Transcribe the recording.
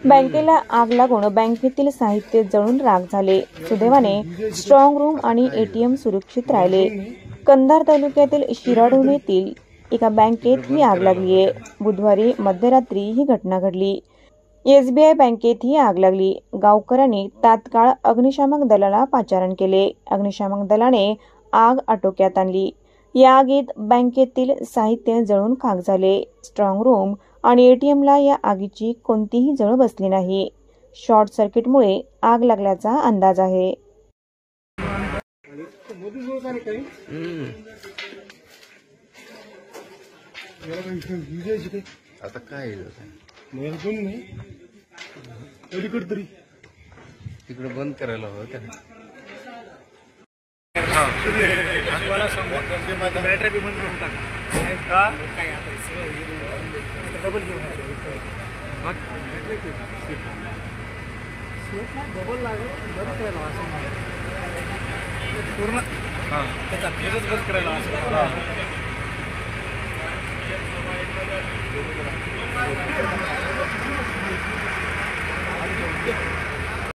बँकेला आग लागून बँकेतील साहित्य जळून राख झाले। सुदैवाने स्ट्रॉंग रूम आणि एटीएम सुरक्षित राहिले। कंधार तालुक्यातील शिराढोण येथील एका बँकेत ही आग लागली आहे। बुधवारी मध्यरात्री ही घटना घडली। एसबीआय बँकेत ही आग लागली। गावकऱ्यांनी तात्काळ अग्निशामक दलाला पाचारण केले। अग्निशामक दलाने आग आटोक्यात आणली। या आगीत बँकेतील साहित्य जळून खाक झाले। स्ट्रॉंग रूम आणि एटीएमला या आगीची कोणतीही झळ बसली नाही। शॉर्ट सर्किटमुळे आग लागल्याचा अंदाज आहे। आता काय तिकडे बंद करायला हवं का? बॅटरी बी बंद करून टाका। डबल लागेल बंद करायला पूर्ण त्याचा फेरच बंद करायला